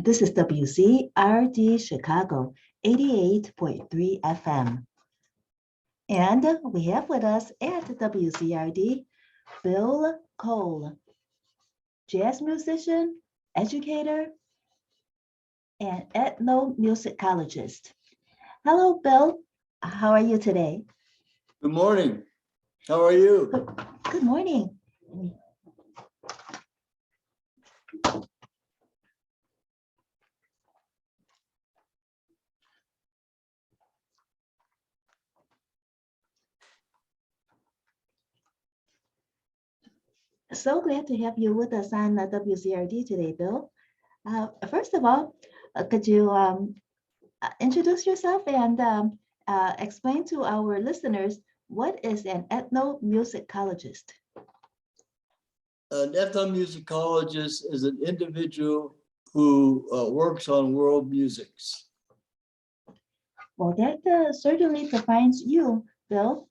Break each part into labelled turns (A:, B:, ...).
A: This is WZRD Chicago, 88.3 FM. And we have with us at WZRD, Bill Cole, jazz musician, educator, and ethnomusicologist. Hello, Bill. How are you today?
B: Good morning. How are you?
A: Good morning. So glad to have you with us on WZRD today, Bill. First of all, could you introduce yourself and explain to our listeners what is an ethnomusicologist?
B: An ethnomusicologist is an individual who works on world musics.
A: Well, that certainly defines you, Bill.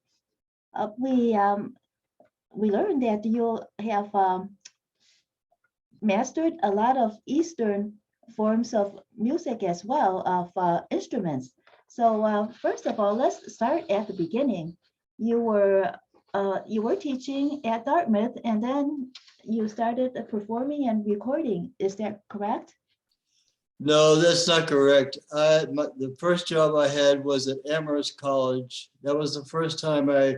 A: We learned that you have mastered a lot of Eastern forms of music as well, of instruments. So first of all, let's start at the beginning. You were teaching at Dartmouth, and then you started performing and recording. Is that correct?
B: No, that's not correct. The first job I had was at Amherst College. That was the first time I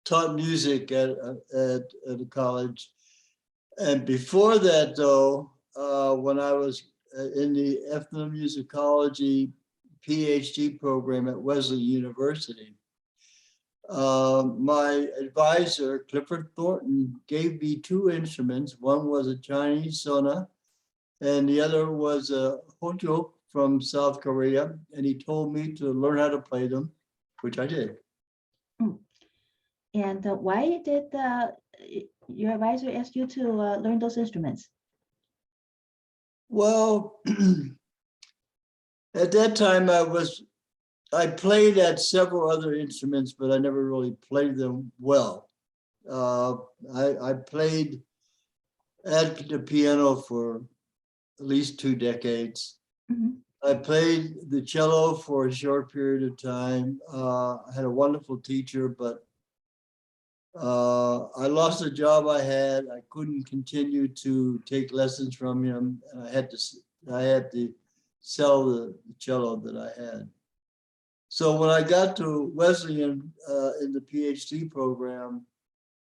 B: taught music at a college. And before that, though, when I was in the ethnomusicology PhD program at Wesley University, my advisor, Clifford Morton, gave me two instruments. One was a Chinese suona, and the other was a hojok from South Korea. And he told me to learn how to play them, which I did.
A: And why did your advisor ask you to learn those instruments?
B: Well, at that time I played at several other instruments, but I never really played them well. I played at the piano for at least 2 decades.
A: Mm-hmm.
B: I played the cello for a short period of time. I had a wonderful teacher, but I lost the job I had. I couldn't continue to take lessons from him. And I had to sell the cello that I had. So when I got to Wesleyan in the PhD program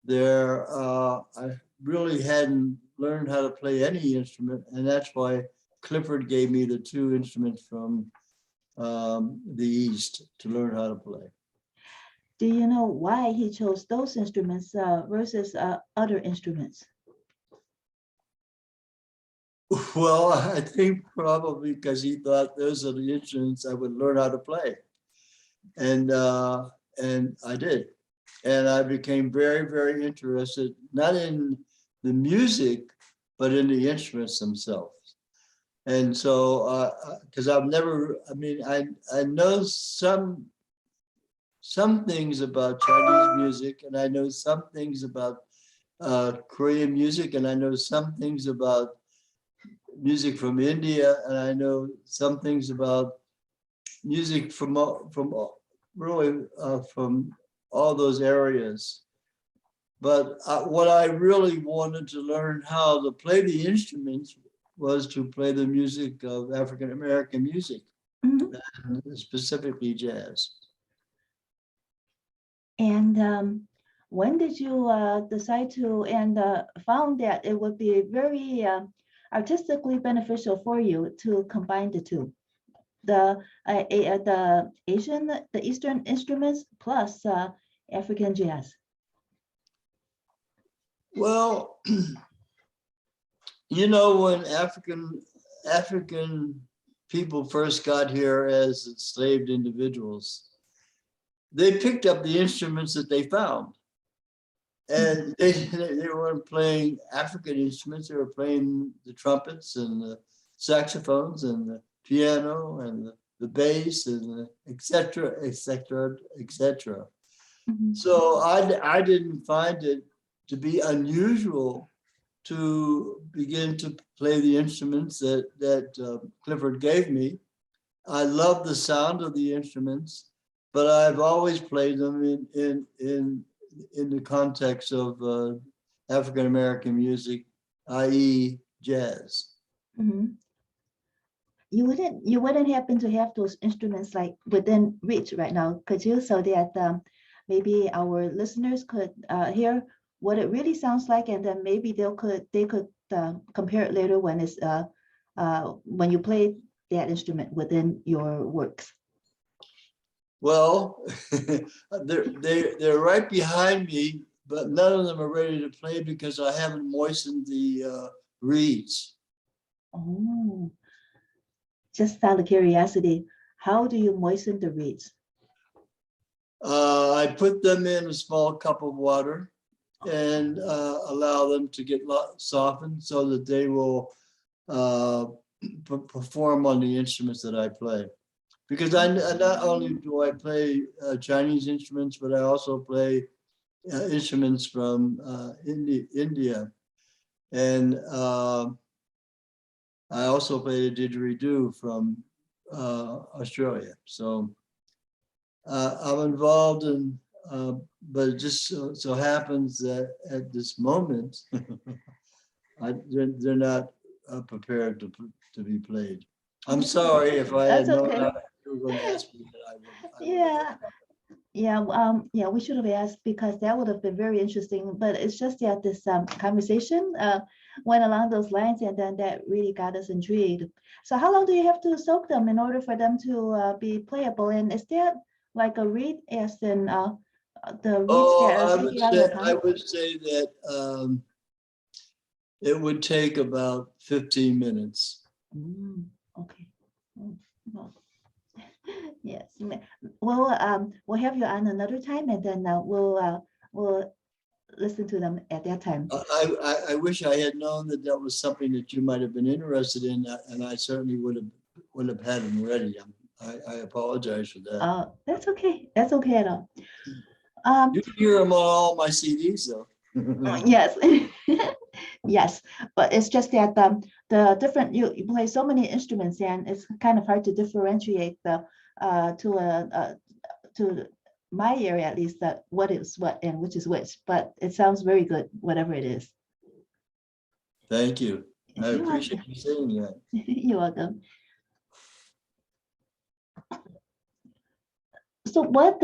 B: there, I really hadn't learned how to play any instrument. And that's why Clifford gave me the two instruments from the East to learn how to play.
A: Do you know why he chose those instruments versus other instruments?
B: Well, I think probably because he thought those are the instruments I would learn how to play. And I did. And I became very, very interested, not in the music, but in the instruments themselves. And so, because I've never, I mean, I know some things about Chinese music, and I know some things about Korean music, and I know some things about music from India, and I know some things about music from all those areas. But what I really wanted to learn how to play the instruments was to play the music of African American music, mm-hmm. and specifically jazz.
A: And when did you decide to and found that it would be very artistically beneficial for you to combine the two, the Eastern instruments plus African jazz?
B: Well, you know, when African people first got here as enslaved individuals, they picked up the instruments that they found. And they weren't playing African instruments, they were playing the trumpets and the saxophones and the piano and the bass and et cetera, et cetera, et cetera. Mm-hmm. So I didn't find it to be unusual to begin to play the instruments that Clifford gave me. I love the sound of the instruments, but I've always played them in the context of African American music, i.e., jazz.
A: Mhm. You wouldn't happen to have those instruments like within reach right now, could you? So that maybe our listeners could hear what it really sounds like, and then maybe they could compare it later when you play that instrument within your works.
B: Well, they're right behind me, but none of them are ready to play because I haven't moistened the reeds.
A: Oh, just out of curiosity, how do you moisten the reeds?
B: I put them in a small cup of water and allow them to get softened so that they will perform on the instruments that I play. Because I not only do I play Chinese instruments, but I also play instruments from India. And I also play the didgeridoo from Australia. So I'm involved in, but it just so happens that at this moment, they're not prepared to be played. I'm sorry if I had
A: That's
B: known
A: okay.
B: that you were going to ask me that. I would
A: Yeah, yeah, we should have asked because that would have been very interesting. But it's just that this conversation went along those lines, and then that really got us intrigued. So, how long do you have to soak them in order for them to be playable? And is that like a reed, as in the reeds that are sticking out of the
B: I
A: pond?
B: would say that it would take about 15 minutes.
A: Okay. Well, yes. We'll have you on another time, and then we'll listen to them at that time.
B: I wish I had known that that was something that you might have been interested in, and I certainly would have had them ready. I apologize for that.
A: That's okay. That's okay at all.
B: You can hear them on all my CDs, though.
A: Yes, yes, but it's just that the different you play so many instruments, and it's kind of hard to differentiate to my area at least, that what is what and which is which. But it sounds very good, whatever it is.
B: Thank you. I
A: You're
B: appreciate
A: welcome.
B: you saying that.
A: You're welcome. So what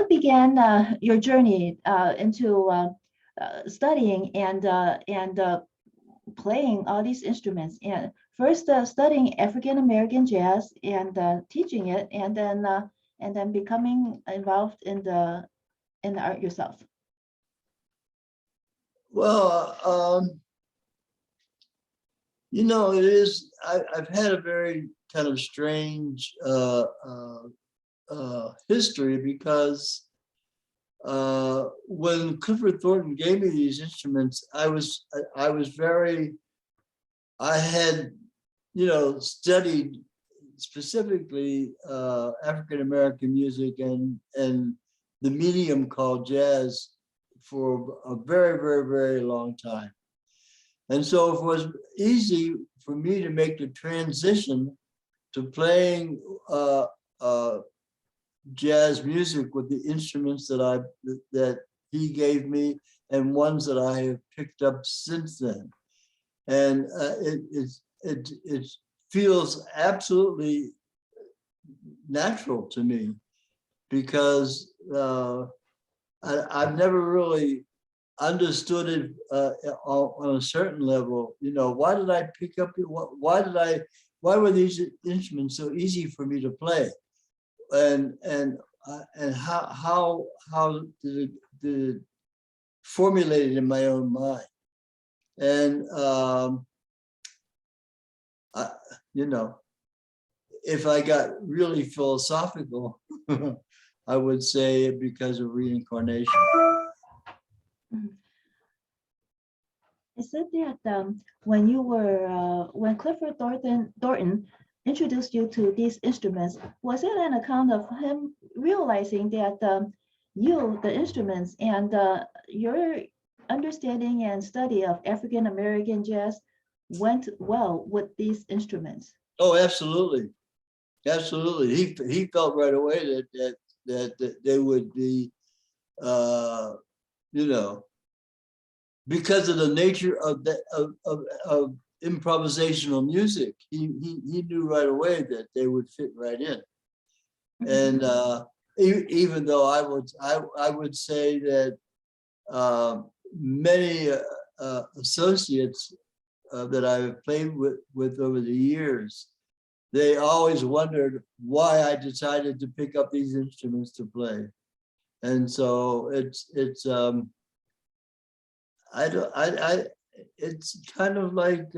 A: began your journey into studying and playing all these instruments, and first studying African American jazz and teaching it, and then becoming involved in the art yourself?
B: Well, it is. I've had a very kind of strange history because when Clifford Thornton gave me these instruments, I had, studied specifically African American music and the medium called jazz for a very, very, very long time. And so it was easy for me to make the transition to playing jazz music with the instruments that he gave me and ones that I have picked up since then. And it feels absolutely natural to me because I've never really understood it on a certain level. Why did I pick up it? Why were these instruments so easy for me to play? And how did it formulate it in my own mind? And if I got really philosophical, I would say because of reincarnation.
A: Is it that when Clifford Thornton introduced you to these instruments, was it an account of him realizing that the instruments and your understanding and study of African American jazz went well with these instruments.
B: Oh, absolutely. Absolutely. He felt right away that they would be, you know, because of the nature of that of improvisational music, he knew right away that they would fit right in. And even though I would say that many associates that I've played with over the years, they always wondered why I decided to pick up these instruments to play. And so it's it's kind of like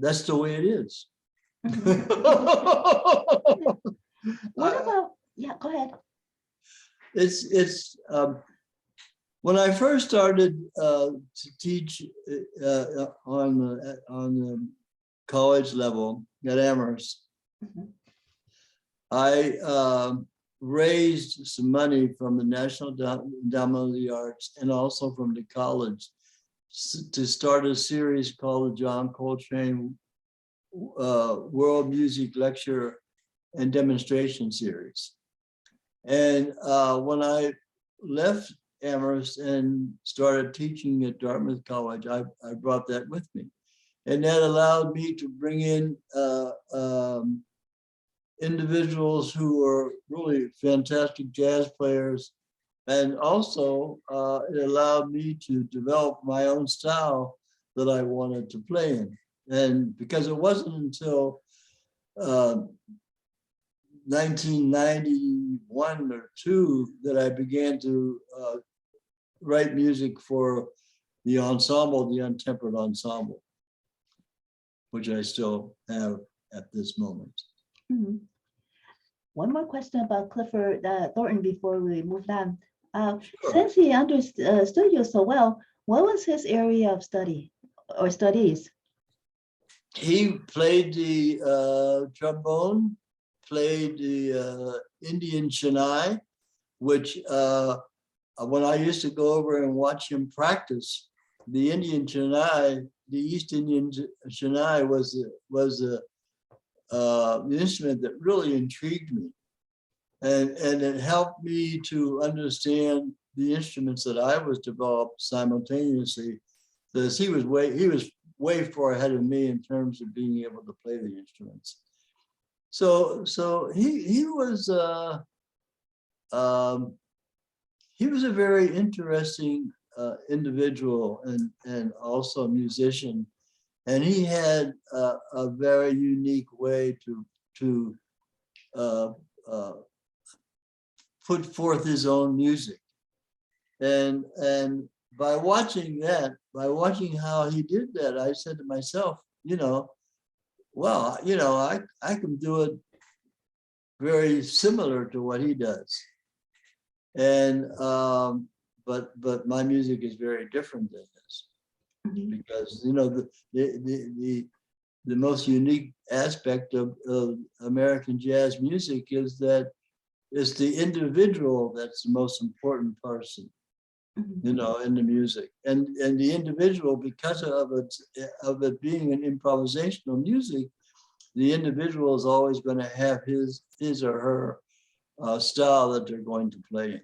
B: that's the way it is.
A: What about, yeah, go ahead.
B: It's when I first started to teach on the college level at Amherst, I raised some money from the National Endowment of the Arts and also from the college to start a series called the John Coltrane World Music Lecture and Demonstration Series. And when I left Amherst and started teaching at Dartmouth College, I brought that with me. And that allowed me to bring in individuals who were really fantastic jazz players. And also it allowed me to develop my own style that I wanted to play in. And because it wasn't until 1991 or 2 that I began to write music for the ensemble, the Untempered Ensemble, which I still have at this moment.
A: One more question about Clifford Thornton before we move on.
B: Sure.
A: Since he understood you so well, what was his area of study or studies?
B: He played the trombone, played the Indian shehnai, which when I used to go over and watch him practice, the Indian shehnai, the East Indian shehnai was the instrument that really intrigued me. And it helped me to understand the instruments that I was developed simultaneously, because he was way far ahead of me in terms of being able to play the instruments. So he was a very interesting individual and also a musician, and he had a very unique way to put forth his own music, and by watching how he did that, I said to myself, well, I can do it very similar to what he does. And but my music is very different than his, because the most unique aspect of American jazz music is that it's the individual that's the most important person, in the music, and the individual, because of it being an improvisational music, the individual is always going to have his or her style that they're going to play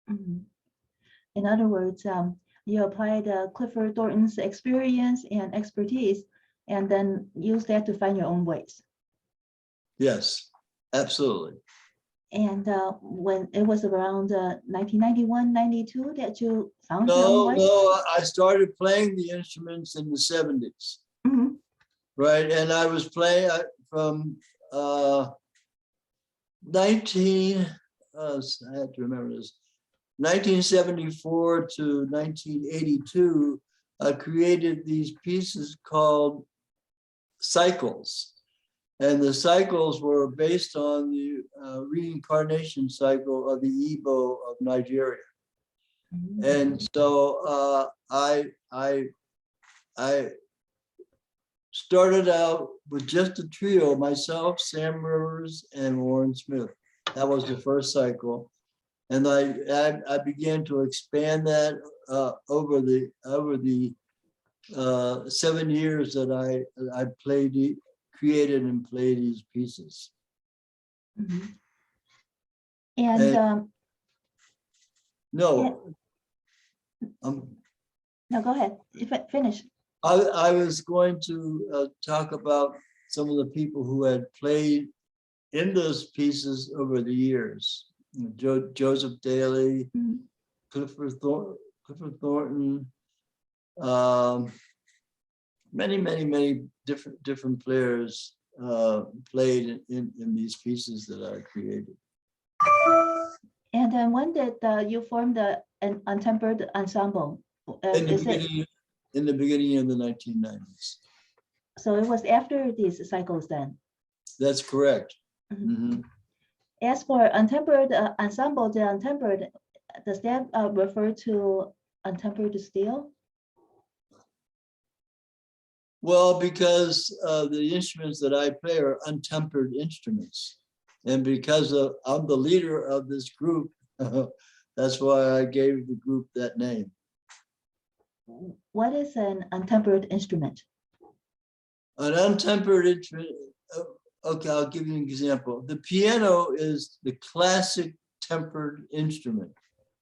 B: in.
A: In other words, you applied Clifford Thornton's experience and expertise, and then use that to find your own ways.
B: Yes, absolutely.
A: And when it was around 1991, 92 that you found your own way?
B: No, I started playing the instruments in the 70s. Right, and I was playing from I have to remember this, 1974 to 1982, I created these pieces called cycles. And the cycles were based on the reincarnation cycle of the Igbo of Nigeria. And so I started out with just a trio, myself, Sam Rivers, and Warren Smith. That was the first cycle. And I began to expand that over the 7 years that I created and played these pieces.
A: Mhm. And
B: No,
A: no, go ahead. Finish.
B: I was going to talk about some of the people who had played in those pieces over the years. Joseph Daly,
A: Mhm.
B: Clifford Thornton, many different players played in these pieces that I created.
A: And then when did you form an Untempered Ensemble?
B: In the beginning of the 1990s.
A: So it was after these cycles then?
B: That's correct.
A: Mhm.
B: Mm-hmm.
A: As for Untempered Ensemble, the untempered, does that refer to untempered steel?
B: Well, because the instruments that I play are untempered instruments. And because I'm the leader of this group, that's why I gave the group that name.
A: What is an untempered instrument?
B: An untempered instrument, okay, I'll give you an example. The piano is the classic tempered instrument.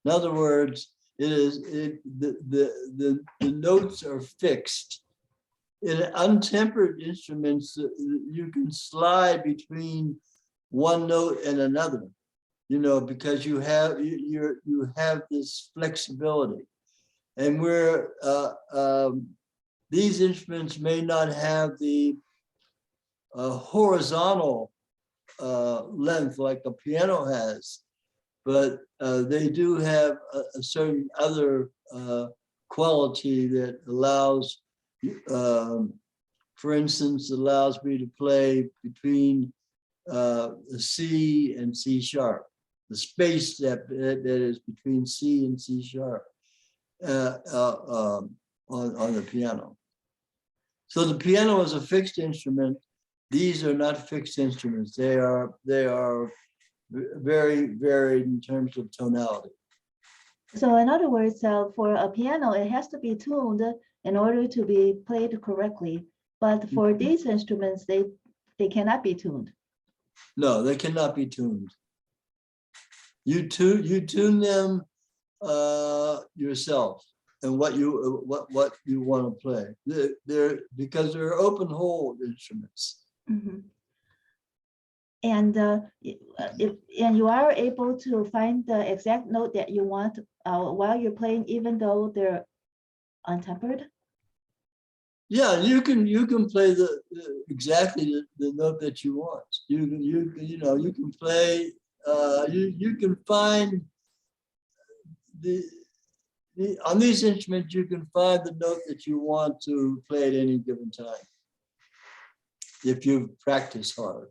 B: In other words, the notes are fixed. In untempered instruments, you can slide between one note and another, because you have this flexibility. And where these instruments may not have the horizontal length like a piano has, but they do have a certain other quality that allows, for instance, allows me to play between the C and C sharp, the space that is between C and C sharp on the piano. So the piano is a fixed instrument. These are not fixed instruments. They are very varied in terms of tonality.
A: So in other words, for a piano, it has to be tuned in order to be played correctly. But for these instruments, they cannot be tuned.
B: No, they cannot be tuned. You tune them yourself and what you want to play. Because they're open hole instruments.
A: Mm-hmm. And and you are able to find the exact note that you want while you're playing, even though they're untempered.
B: Yeah, you can play exactly the note that you want. You can play. You can find on these instruments. You can find the note that you want to play at any given time if you've practiced hard.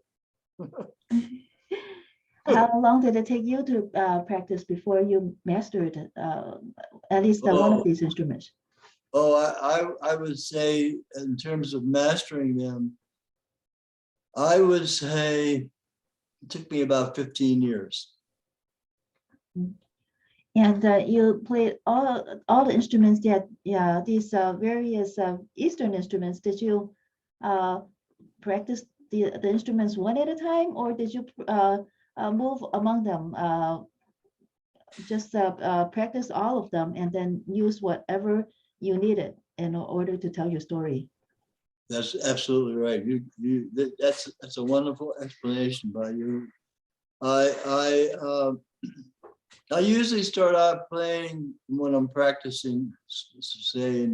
A: How long did it take you to practice before you mastered at least one of these instruments?
B: Oh, I would say in terms of mastering them, I would say it took me about 15 years.
A: And you played all the instruments that, these various Eastern instruments. Did you practice the instruments one at a time, or did you move among them? Just practice all of them and then use whatever you needed in order to tell your story.
B: That's absolutely right. That's a wonderful explanation by you. I usually start out playing when I'm practicing, say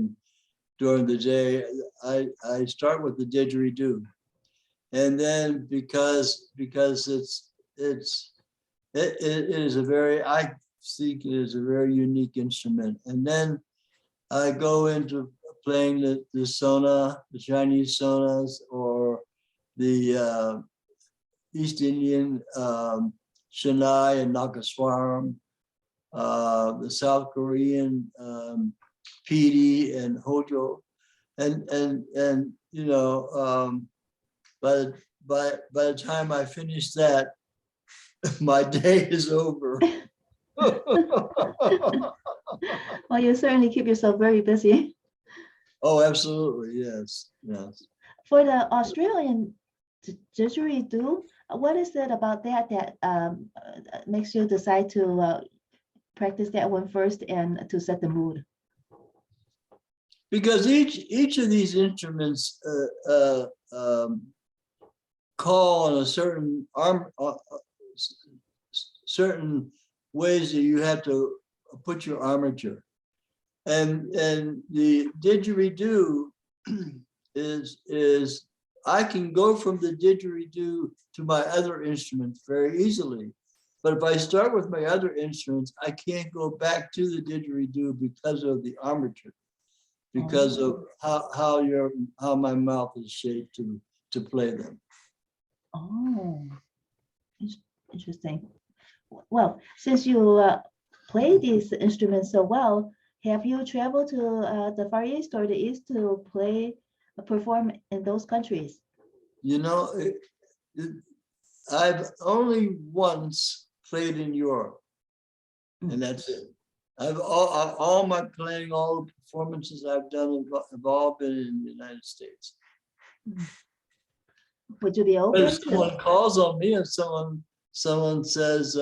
B: during the day. I start with the didgeridoo, and then because it is a very, I think it is a very unique instrument, and then I go into playing the suona, the Chinese sonas, or the East Indian shehnai and nagaswaram, the South Korean pidi and hojok, and by the time I finish that, my day is over.
A: Well, you certainly keep yourself very busy.
B: Oh, absolutely, yes, yes.
A: For the Australian didgeridoo, what is it about that that makes you decide to practice that one first and to set the mood?
B: Because each of these instruments call on a certain certain ways that you have to put your armature. And the didgeridoo is I can go from the didgeridoo to my other instruments very easily. But if I start with my other instruments, I can't go back to the didgeridoo because of the armature, because of how my mouth is shaped to play them.
A: Oh, interesting. Well, since you play these instruments so well, have you traveled to the Far East or the East to perform in those countries?
B: You know, I've only once played in Europe, and that's it. All my playing, all the performances I've done have all been in the United States.
A: Would you be
B: But
A: open
B: if someone calls on me, if someone says,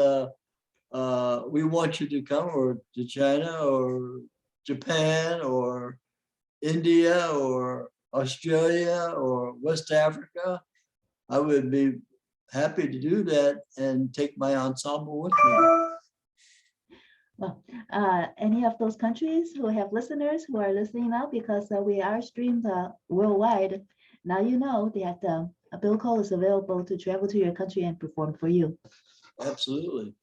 B: we want you to come, or to China or Japan or India or Australia or West Africa, I would be happy to do that and take my ensemble with me.
A: Well, any of those countries who have listeners who are listening now, because we are streamed worldwide, now you know that a bill call is available to travel to your country and perform for you.
B: Absolutely.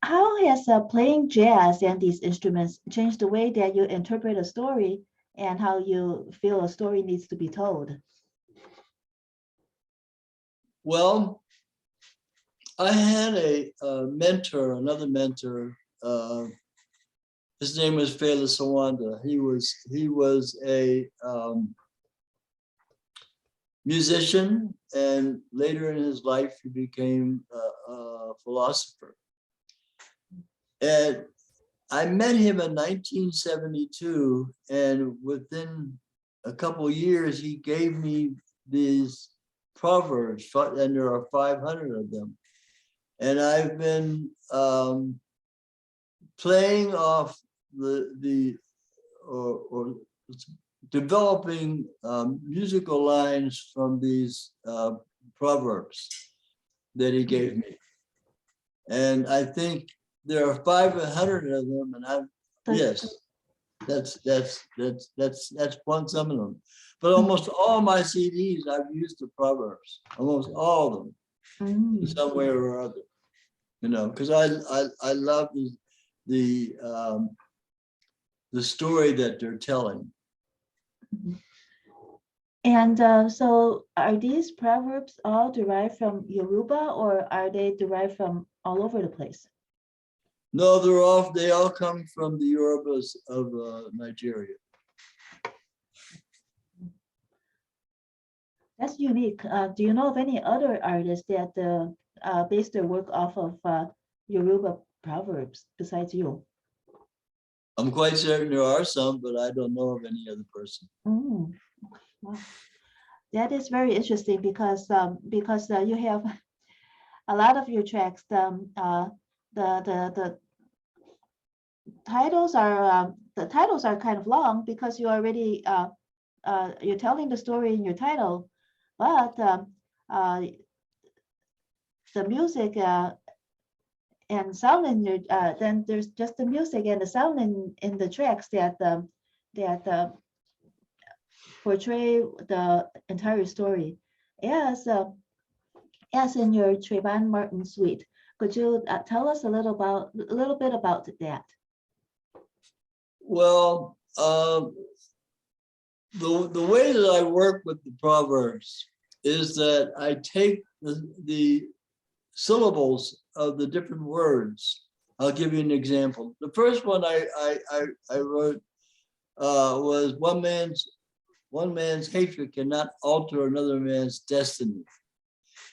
A: How has playing jazz and these instruments changed the way that you interpret a story and how you feel a story needs to be told?
B: Well, I had another mentor. His name was Fela Sawanda. He was a musician, and later in his life, he became a philosopher. And I met him in 1972, and within a couple of years, he gave me these proverbs, and there are 500 of them. And I've been playing off or developing musical lines from these proverbs that he gave me. And I think there are 500 of them, and that's one some of them. But almost all my CDs, I've used the proverbs, almost all of them, in some way or other. You know, because I love the story that they're telling.
A: And so are these proverbs all derived from Yoruba, or are they derived from all over the place?
B: No, they all come from the Yorubas of Nigeria.
A: That's unique. Do you know of any other artists that base their work off of Yoruba proverbs besides you?
B: I'm quite certain there are some, but I don't know of any other person.
A: Wow. That is very interesting because you have a lot of your tracks. The titles are kind of long because you already you're telling the story in your title, but the music and sound in your then there's just the music and the sound in the tracks that portray the entire story. As in your Trayvon Morton suite, could you tell us a little bit about that?
B: Well, the way that I work with the proverbs is that I take the syllables of the different words. I'll give you an example. The first one I wrote was one man's hatred cannot alter another man's destiny.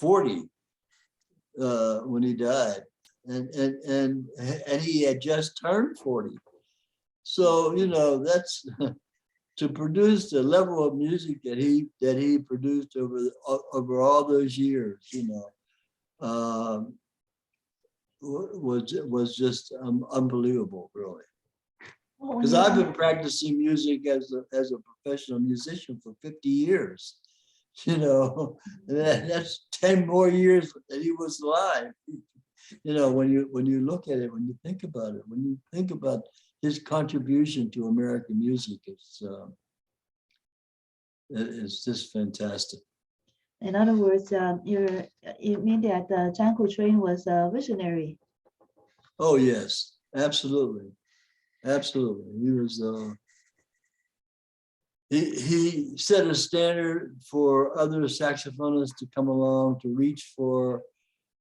B: 40 when he died, and he had just turned 40. So that's to produce the level of music that he produced over all those years. Was just unbelievable, really.
A: Well,
B: Because I've been practicing music as a professional musician for 50 years. And that's 10 more years that he was alive. When you look at it, when you think about it, when you think about his contribution to American music, it's just fantastic.
A: in other words, you mean that Janko Train was a visionary?
B: Oh yes, absolutely, absolutely. He was. He set a standard for other saxophonists to come along to reach for.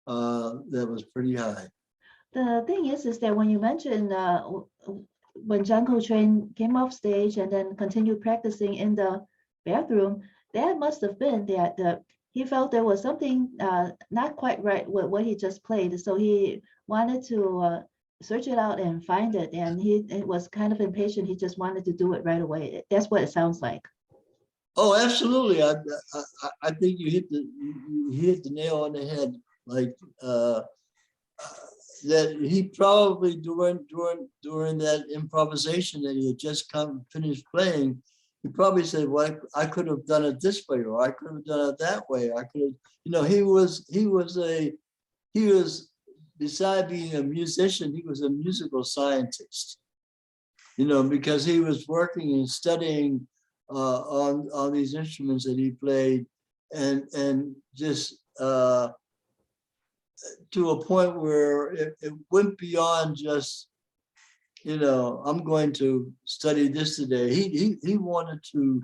B: That was pretty high.
A: The thing is that when you mentioned when Janko Train came off stage and then continued practicing in the bathroom, that must have been that he felt there was something not quite right with what he just played. So he wanted to search it out and find it. And he was kind of impatient. He just wanted to do it right away. That's what it sounds like.
B: Oh, absolutely. I think you hit the nail on the head. Like that he probably during that improvisation that he had just finished playing, he probably said, well, I could have done it this way, or I could have done it that way. I could have, he was beside being a musician, he was a musical scientist, because he was working and studying on these instruments that he played, and just to a point where it went beyond just, I'm going to study this today. He wanted to,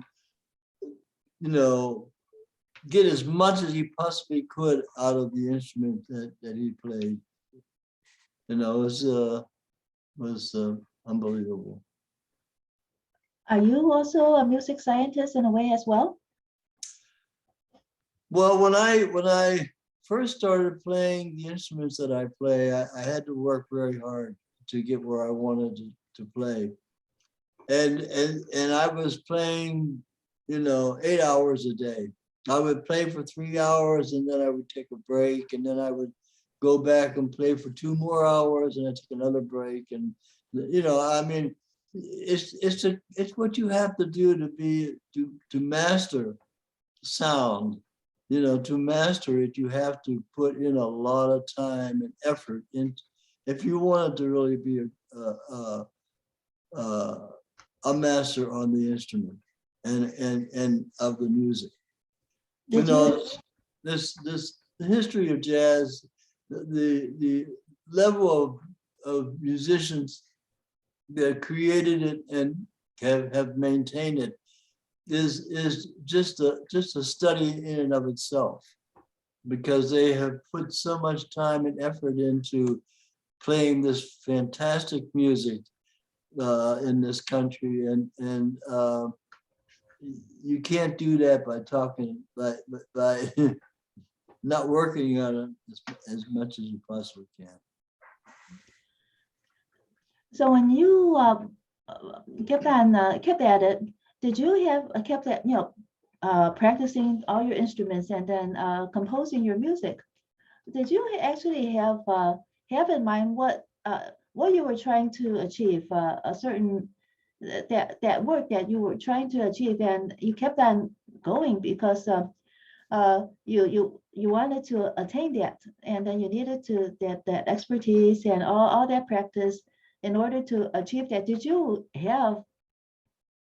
B: get as much as he possibly could out of the instrument that he played. It was unbelievable.
A: Are you also a music scientist in a way as well?
B: Well, when I first started playing the instruments that I play, I had to work very hard to get where I wanted to play. And I was playing, 8 hours a day. I would play for 3 hours and then I would take a break, and then I would go back and play for 2 more hours and I take another break. And it's what you have to do to master sound. To master it, you have to put in a lot of time and effort if you want to really be a master on the instrument and of the music. The history of jazz, the level of musicians that created it and have maintained it is just a study in and of itself, because they have put so much time and effort into playing this fantastic music in this country, and you can't do that by talking, by not working on it as much as you possibly can.
A: So when you kept at it, did you have kept at practicing all your instruments and then composing your music? Did you actually have in mind what you were trying to achieve, a certain that work that you were trying to achieve, and you kept on going because you wanted to attain that, and then you needed to that expertise and all that practice in order to achieve that? Did you have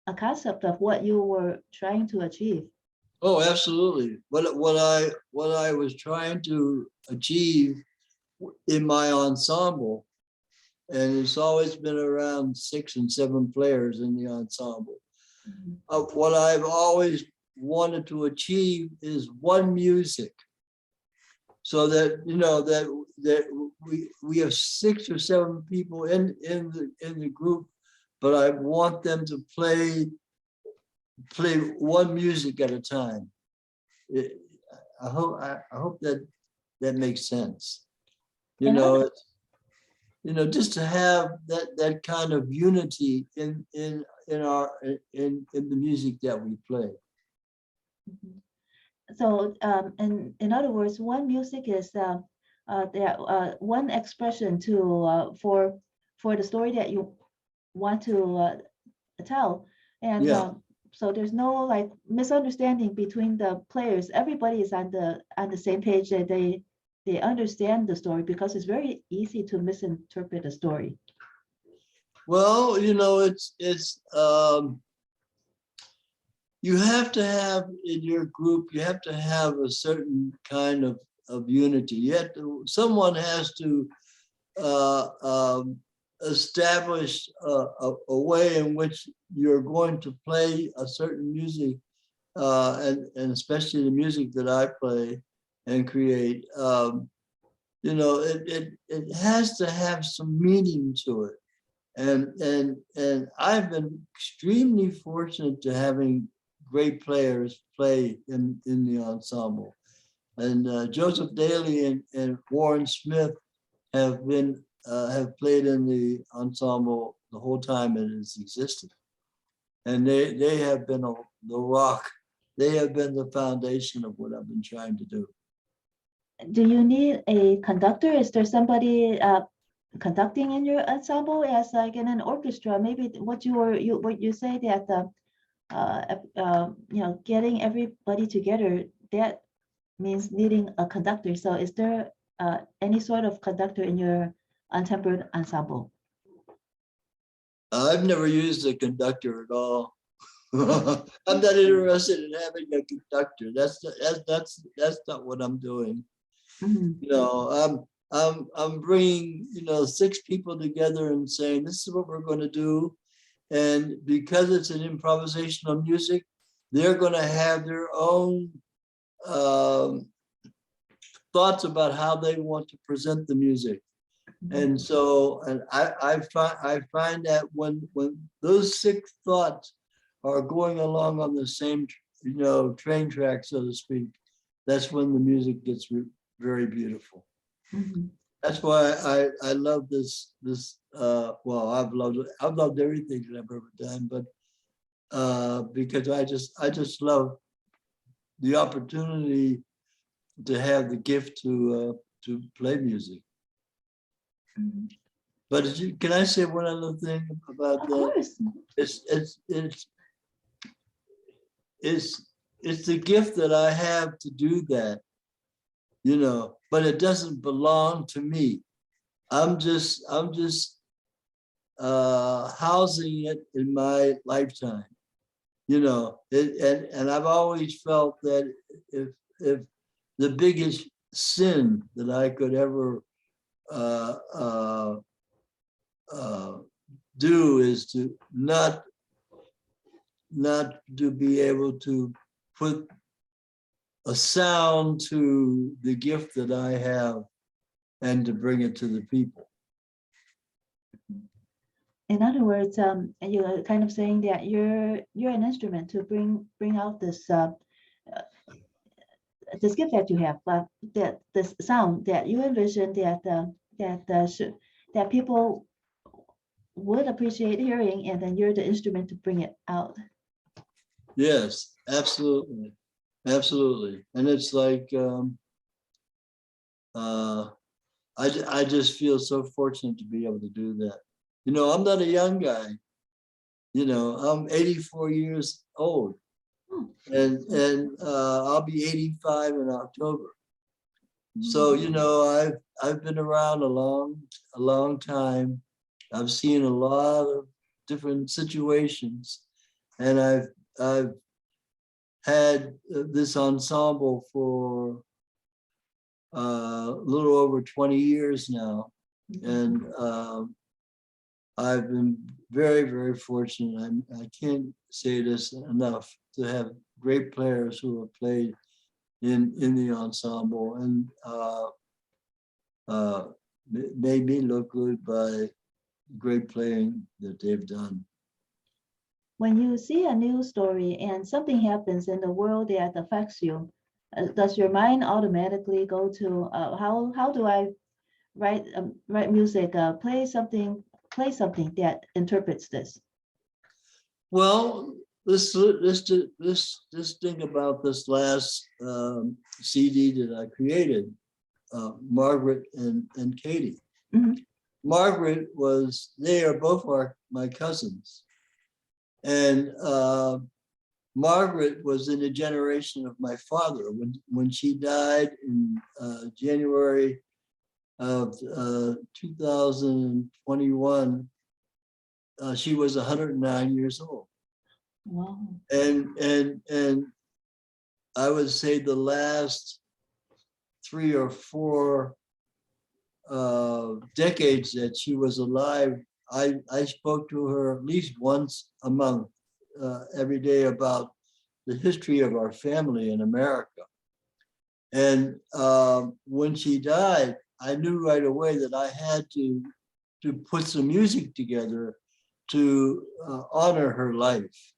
A: a concept of what you were trying to achieve?
B: Oh, absolutely. What I was trying to achieve in my ensemble, and it's always been around 6 and 7 players in the ensemble. What I've always wanted to achieve is one music, so that that we have 6 or 7 people in the group, but I want them to play one music at a time. I hope that that makes sense. You
A: And
B: know, just to have that kind of unity in our in the music that we play.
A: so, in other words, one music is one expression to for the story that you want to tell, and
B: Yeah.
A: so there's no like misunderstanding between the players. Everybody is on the same page that they understand the story because it's very easy to misinterpret a story.
B: Well, it's you have to have in your group, you have to have a certain kind of unity. Yet someone has to establish a way in which you're going to play a certain music, and especially the music that I play and create. It has to have some meaning to it. And I've been extremely fortunate to having great players play in the ensemble. And Joseph Daly and Warren Smith have played in the ensemble the whole time it has existed. And they have been the rock. They have been the foundation of what I've been trying to do.
A: Do you need a conductor? Is there somebody conducting in your ensemble as like in an orchestra? Maybe what you say that getting everybody together, that means needing a conductor. So is there any sort of conductor in your Untempered Ensemble?
B: I've never used a conductor at all. I'm not interested in having a conductor. That's not what I'm doing.
A: Mhm.
B: I'm bringing 6 people together and saying this is what we're going to do, and because it's an improvisational music, they're going to have their own thoughts about how they want to present the music. And so, and I find that when those 6 thoughts are going along on the same train track, so to speak, that's when the music gets very beautiful.
A: Mhm.
B: That's why I love this well, I've loved everything that I've ever done, but because I just love the opportunity to have the gift to play music.
A: Mhm.
B: But can I say one other thing about
A: Of
B: that?
A: course.
B: It's the gift that I have to do that, but it doesn't belong to me. I'm just housing it in my lifetime, and I've always felt that if the biggest sin that I could ever do is to not to be able to put a sound to the gift that I have and to bring it to the people.
A: In other words, you're kind of saying that you're an instrument to bring out this gift that you have, but that this sound that you envision that people would appreciate hearing, and then you're the instrument to bring it out.
B: Yes, absolutely. Absolutely. And it's like, I just feel so fortunate to be able to do that. I'm not a young guy. I'm 84 years old,
A: Oh,
B: and I'll be 85 in October. So, I've been around a long time. I've seen a lot of different situations, and I've had this ensemble for a little over 20 years now, and I've been very, very fortunate. I can't say this enough, to have great players who have played in the ensemble and made me look good by great playing that they've done.
A: When you see a news story and something happens in the world that affects you, Does your mind automatically go to how do I write music, play something that interprets this?
B: Well, let's think about this last CD that I created, Margaret and Katie.
A: Mhm.
B: Margaret they are both my cousins. And Margaret was in the generation of my father. When she died in January of 2021, she was 109 years old.
A: Wow.
B: And I would say the last 3 or 4 decades that she was alive, I spoke to her at least once a month, every day, about the history of our family in America. And when she died, I knew right away that I had to put some music together to honor her life,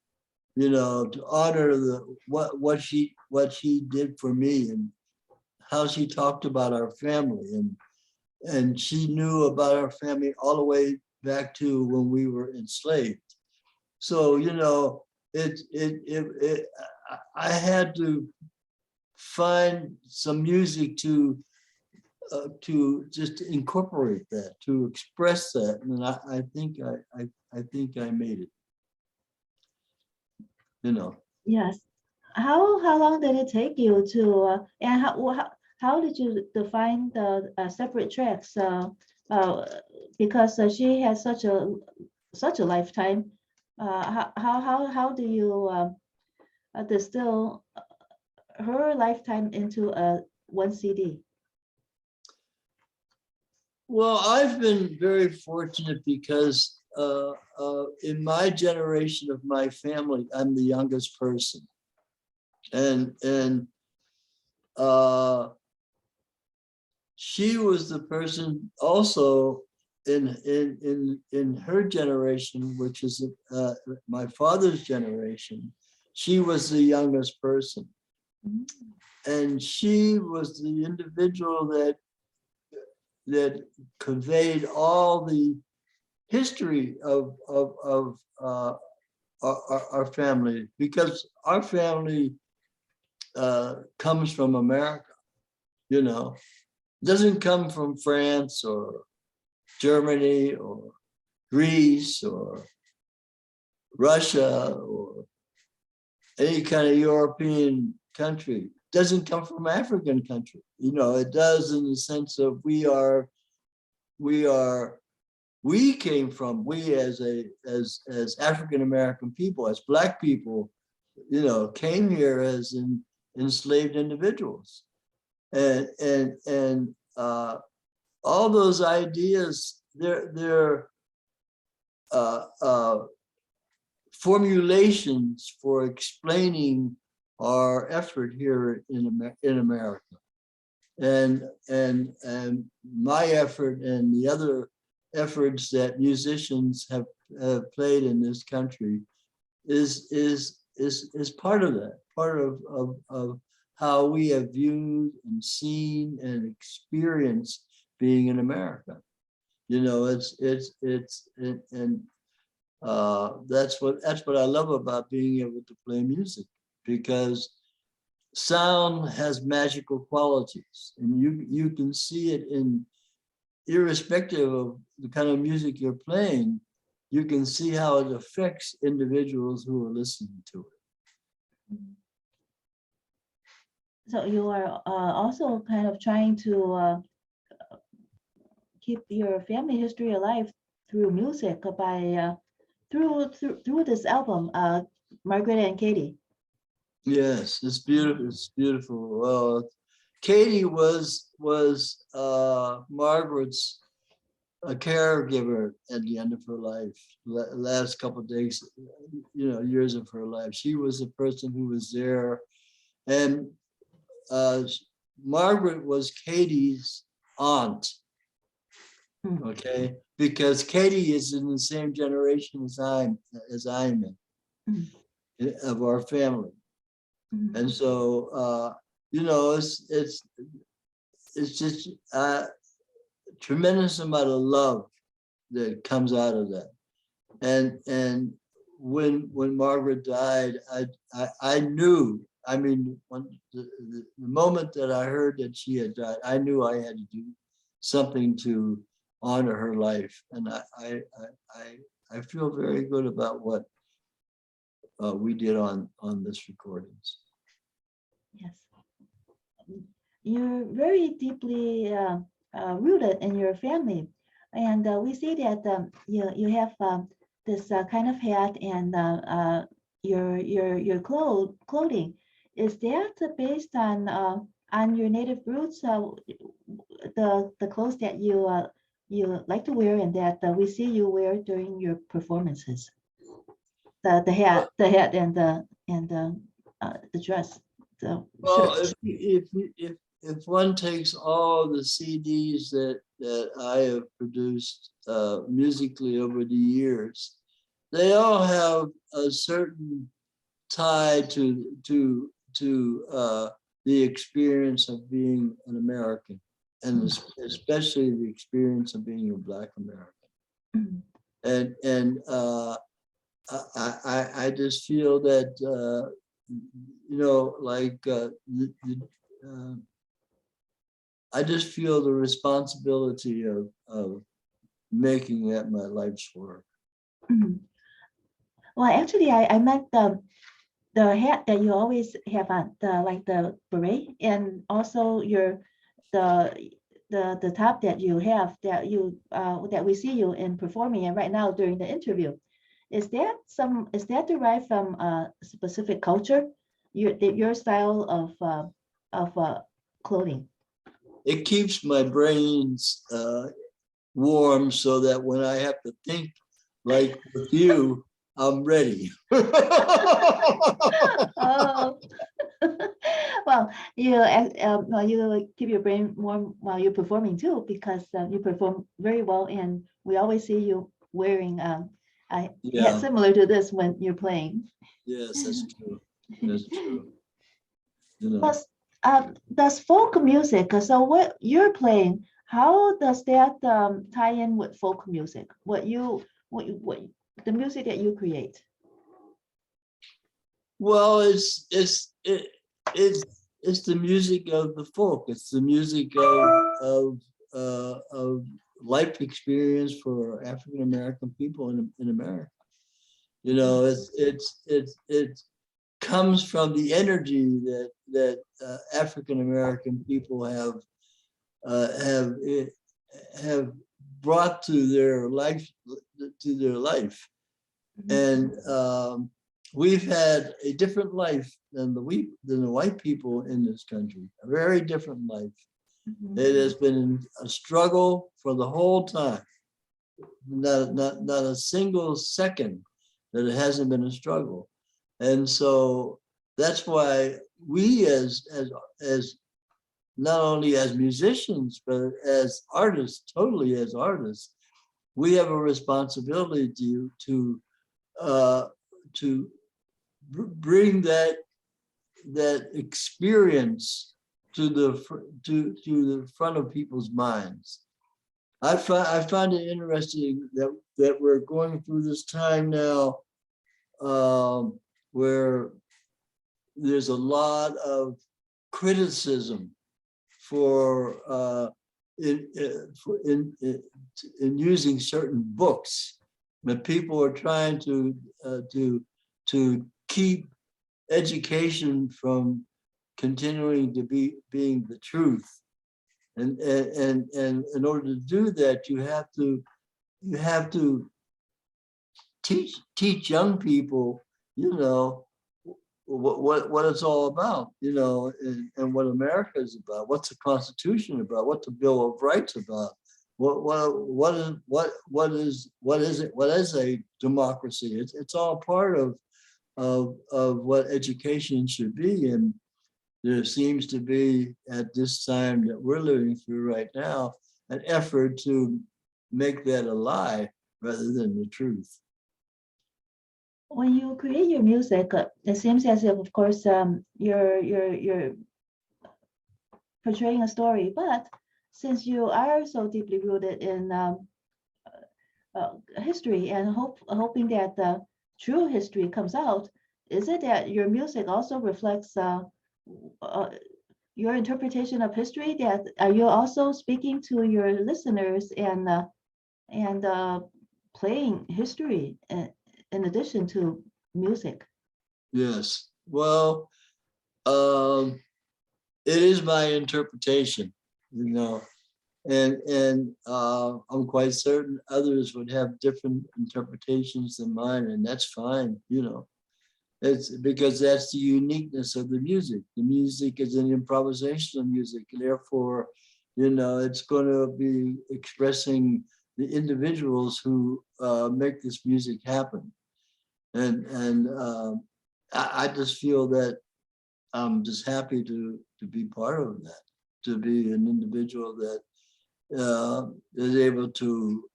B: to honor what she did for me, and how she talked about our family, and she knew about our family all the way back to when we were enslaved. So I had to find some music to just incorporate that, to express that, and I think I made it.
A: Yes. How long did it take you to and how did you define the separate tracks? Because she has such a lifetime. How do you distill her lifetime into a one CD?
B: Well, I've been very fortunate because in my generation of my family, I'm the youngest person, and she was the person also in her generation, which is my father's generation. She was the youngest person, and she was the individual that conveyed all the history of our family, because our family comes from America, doesn't come from France or Germany or Greece or Russia or any kind of European country. Doesn't come from African country. It does in the sense of we came from, we as African American people, as Black people, came here as enslaved individuals, and all those ideas, they're formulations for explaining our effort here in America, and my effort and the other efforts that musicians have played in this country is part of that, part of how we have viewed and seen and experienced being in America. That's what I love about being able to play music, because sound has magical qualities, and you can see it in, irrespective of the kind of music you're playing, you can see how it affects individuals who are listening to it.
A: So you are also kind of trying to keep your family history alive through music by through this album, Margaret and Katie.
B: Yes, it's beautiful. It's beautiful. Well, Katie was Margaret's a caregiver at the end of her life, last couple of days, years of her life. She was the person who was there, and Margaret was Katie's aunt. Okay, because Katie is in the same generation as I'm in, of our family. And so you know, it's just a tremendous amount of love that comes out of that. And when Margaret died, I knew. I mean, when the moment that I heard that she had died, I knew I had to do something to honor her life, and I feel very good about what we did on this recordings.
A: Yes. You're very deeply rooted in your family. And we see that you have this kind of hat and your clothing. Is that based on your native roots? The clothes that you like to wear and that we see you wear during your performances. The hat and the dress. The
B: Well,
A: shirt.
B: if one takes all the CDs that I have produced musically over the years, they all have a certain tie to the experience of being an American, and especially the experience of being a Black American.
A: Mhm.
B: And I just feel that like I just feel the responsibility of making that my life's work.
A: Mhm. Well, actually, I meant the hat that you always have on, the beret, and also the the top that you have that we see you in performing and right now during the interview. Is that derived from a specific culture? Your style of clothing.
B: It keeps my brains warm so that when I have to think like with you, I'm ready.
A: Oh, well, you keep your brain warm while you're performing too, because you perform very well, and we always see you wearing a hat
B: Yeah,
A: similar to this when you're playing.
B: yes, that's true. That's true. You know.
A: Does folk music, so what you're playing, how does that tie in with folk music? What the music that you create?
B: Well, it's the music of the folk. It's the music of life experience for African American people in America. You know, it comes from the energy that African American people uh, have have brought to their life, and we've had a different life than the white people in this country. A very different life.
A: Mhm.
B: It has been a struggle for the whole time. Not a single second that it hasn't been a struggle. And so that's why we as not only as musicians, but as artists, totally as artists, we have a responsibility uh, to bring that experience to the front of people's minds. I find it interesting that we're going through this time now where there's a lot of criticism for in using certain books, that people are trying to keep education from continuing to being the truth, and in order to do that, you have to teach young people, you know, what it's all about, you know, and what America is about, what's the Constitution about, what the Bill of Rights about, what is a democracy? It's all part of what education should be, and there seems to be at this time that we're living through right now an effort to make that a lie rather than the truth.
A: When you create your music, it seems as if, of course, you're portraying a story. But since you are so deeply rooted in history and hoping that the true history comes out, is it that your music also reflects uh, your interpretation of history? That are you also speaking to your listeners and playing history in addition to music?
B: Yes. Well, it is my interpretation, and I'm quite certain others would have different interpretations than mine, and that's fine. It's because that's the uniqueness of the music. The music is an improvisational music, therefore, it's going to be expressing the individuals who make this music happen. And I just feel that I'm just happy to be part of that, to be an individual that is able to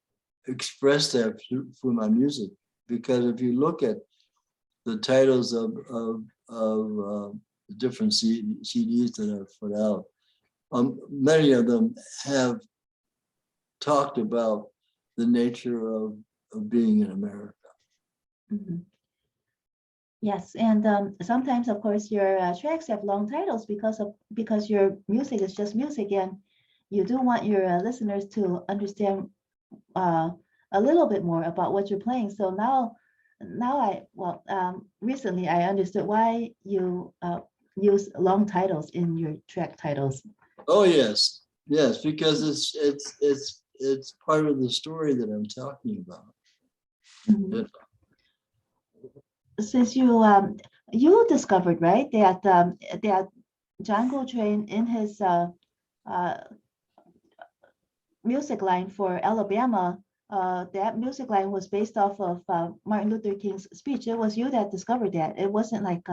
B: express that through my music. Because if you look at the titles of the different CDs that I've put out, many of them have talked about the nature of being in America.
A: Mhm. Yes, and sometimes, of course, your tracks have long titles because your music is just music, and you do want your listeners to understand a little bit more about what you're playing. So recently I understood why you use long titles in your track titles.
B: Oh yes, because it's part of the story that I'm talking about.
A: Mhm. Since you discovered, right, that John Coltrane in his uh, music line for Alabama, that music line was based off of Martin Luther King's speech. It was you that discovered that. It wasn't like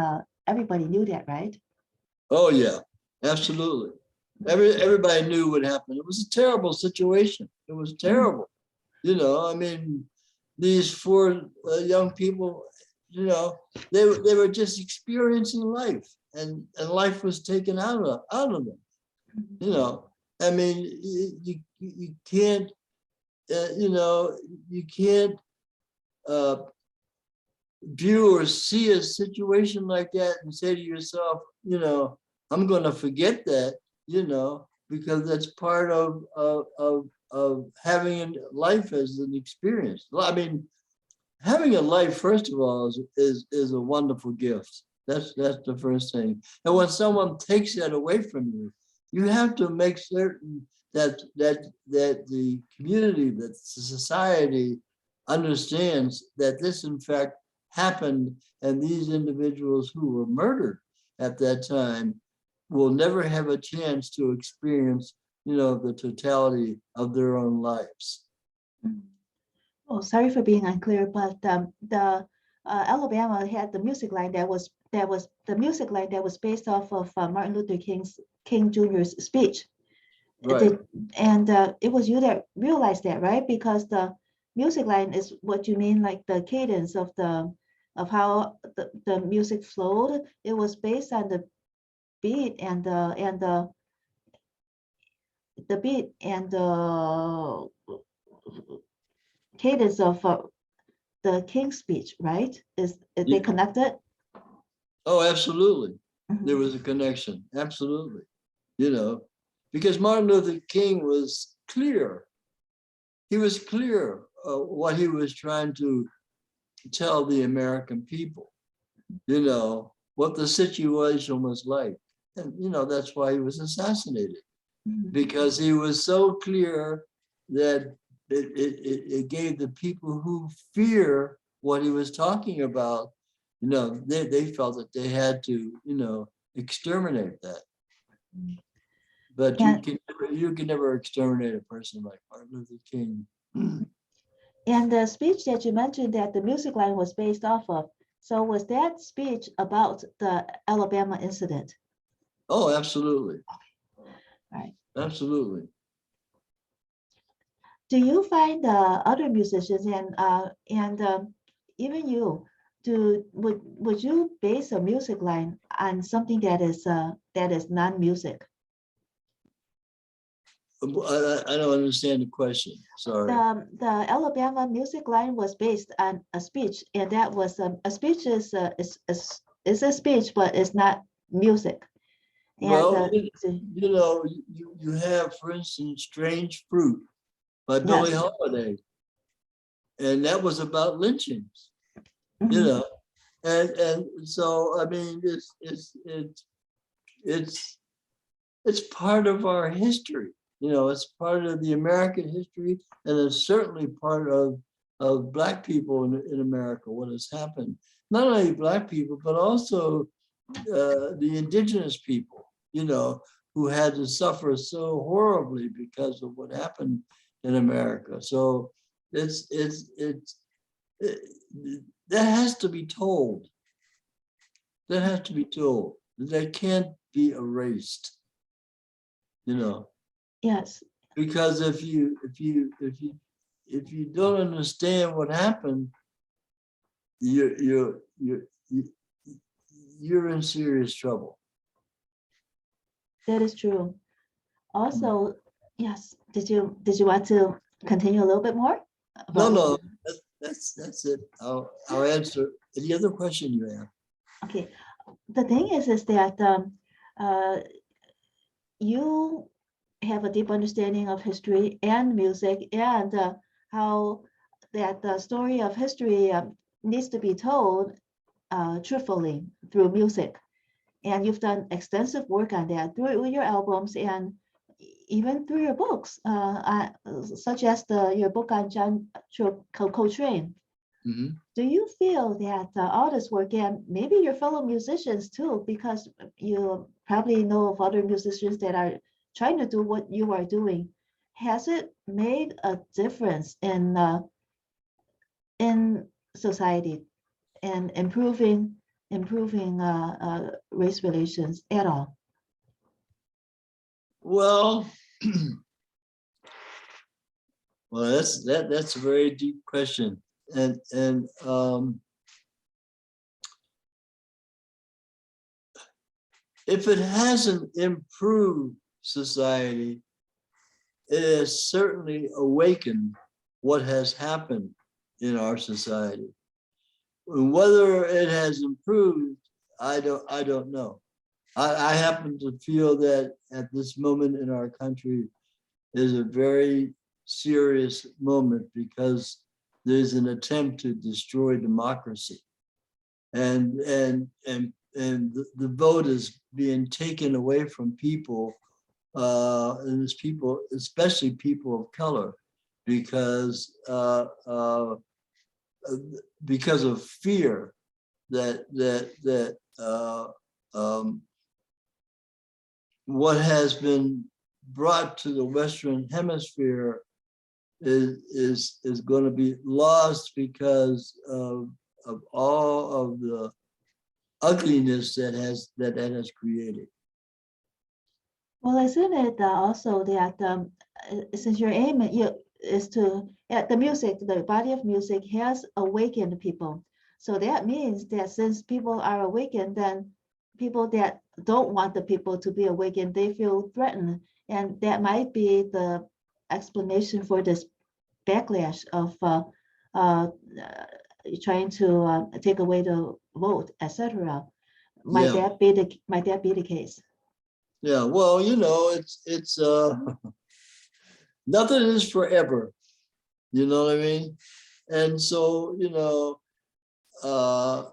A: everybody knew that, right?
B: Oh yeah, absolutely. Everybody knew what happened. It was a terrible situation. It was terrible. I mean, these four young people, they were just experiencing life, and life was taken out of them. I mean, you can't, you can't view or see a situation like that and say to yourself, I'm going to forget that, because that's part of having life as an experience. I mean, having a life, first of all, is a wonderful gift. That's the first thing. And when someone takes that away from you, you have to make certain that the community, that the society understands that this, in fact, happened, and these individuals who were murdered at that time will never have a chance to experience, the totality of their own lives.
A: Oh, sorry for being unclear, but the Alabama had the music line that was the music line that was based off of Martin Luther King Jr.'s speech.
B: Right.
A: It was you that realized that, right? Because the music line is what you mean, like the cadence of how the music flowed. It was based on the beat the beat and the cadence of the King's speech, right? Is they
B: Yeah.
A: connected?
B: Oh, absolutely. There
A: Mhm.
B: was a connection. Absolutely. Because Martin Luther King was clear. He was clear what he was trying to tell the American people, what the situation was like. And, that's why he was assassinated,
A: Mhm.
B: because he was so clear that it gave the people who fear what he was talking about, they felt that they had to, exterminate that. But
A: And
B: you can never exterminate a person like Martin Luther King.
A: and the speech that you mentioned that the music line was based off of. So was that speech about the Alabama incident?
B: Oh, absolutely.
A: Right.
B: Absolutely.
A: Do you find other musicians and even you would you base a music line on something that is non-music?
B: I don't understand the question. Sorry.
A: The Alabama music line was based on a speech, and that was a speech is a speech, but it's not music. And
B: Well, you have, for instance, Strange Fruit by Billie
A: yes,
B: Holiday. And that was about lynchings, you
A: mhm,
B: know. And so I mean it's part of our history, it's part of the American history, and it's certainly part of Black people in America, what has happened. Not only Black people, but also the indigenous people, who had to suffer so horribly because of what happened in America. So it, that has to be told. That has to be told. That can't be erased,
A: yes,
B: because if you don't understand what happened, you're you're in serious trouble.
A: that is true. Also, yes, did you want to continue a little bit more
B: No,
A: about what
B: no,
A: you?
B: that's it. I'll answer any other question you have.
A: Okay, the thing is that uh, you have a deep understanding of history and music, and how that the story of history needs to be told truthfully through music. And you've done extensive work on that through your albums and even through your books, such as your book on John Coltrane.
B: Mhm.
A: Do you feel that all this work, and maybe your fellow musicians too, because you probably know of other musicians that are trying to do what you are doing, has it made a difference in society and improving race relations at all?
B: Well, well, that's a very deep question, and if it hasn't improved society, it has certainly awakened what has happened in our society. Whether it has improved, I don't know. I happen to feel that at this moment in our country is a very serious moment, because there's an attempt to destroy democracy, and the vote is being taken away from people, and it's people, especially people of color, because because of fear that what has been brought to the Western Hemisphere is going to be lost because of all of the ugliness that has created.
A: Well, isn't it also that since your aim is to the music, the body of music has awakened people. So that means that since people are awakened, then people that don't want the people to be awakened, they feel threatened. And that might be the explanation for this backlash of uh, trying to take away the vote, etc.
B: Yeah,
A: Might that be the case?
B: yeah. Well, it's nothing is forever. You know what I mean? And so, uh,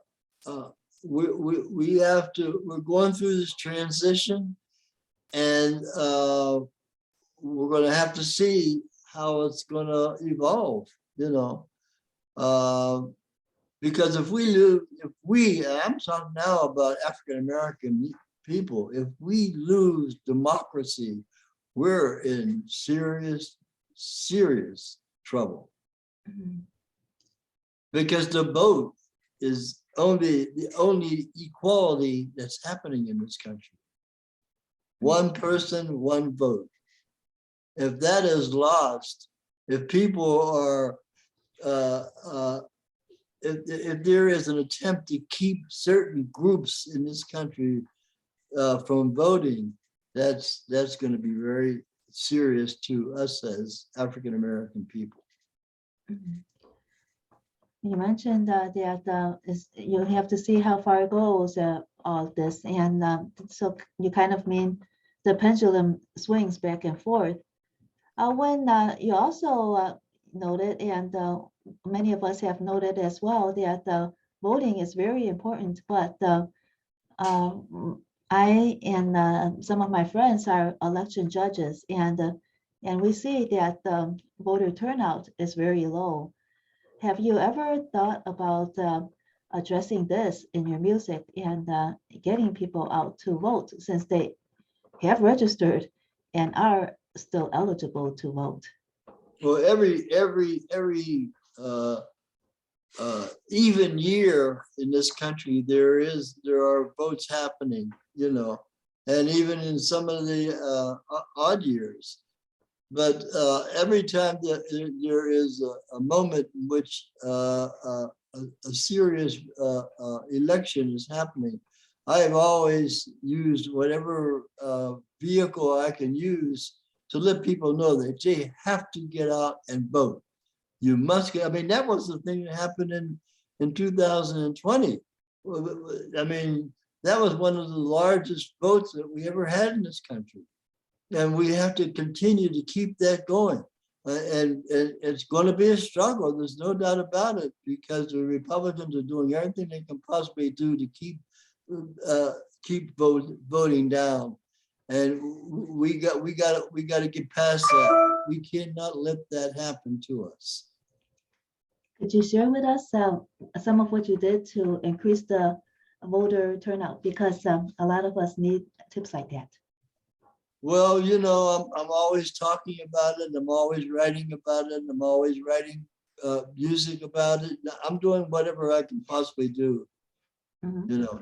B: uh, we have to. We're going through this transition, and we're going to have to see how it's going to evolve. Uh, because if we, and I'm talking now about African American people, if we lose democracy, we're in serious, serious trouble,
A: Mhm.
B: because the vote is the only equality that's happening in this country. One person, one vote. If that is lost, if people are, if there is an attempt to keep certain groups in this country from voting, that's going to be serious to us as African American people.
A: Mhm. You mentioned that you have to see how far it goes, all this, and so you kind of mean the pendulum swings back and forth. When you also noted, and many of us have noted as well, that voting is very important, but I and some of my friends are election judges, and we see that voter turnout is very low. Have you ever thought about addressing this in your music and getting people out to vote since they have registered and are still eligible to vote?
B: Well, every uh, even year in this country, there are votes happening, you know, and even in some of the odd years. But every time that there is a moment in which a serious election is happening, I have always used whatever vehicle I can use to let people know that they have to get out and vote. You must get, I mean, that was the thing that happened in 2020. I mean, that was one of the largest votes that we ever had in this country. And we have to continue to keep that going. And it's going to be a struggle. There's no doubt about it, because the Republicans are doing everything they can possibly do to keep voting down. And we got to get past that. We cannot let that happen to us.
A: Could you share with us some of what you did to increase the voter turnout? Because a lot of us need tips like that.
B: Well, you know, I'm always talking about it. I'm always writing about it. I'm always writing music about it. I'm doing whatever I can possibly do.
A: Mhm.
B: You know,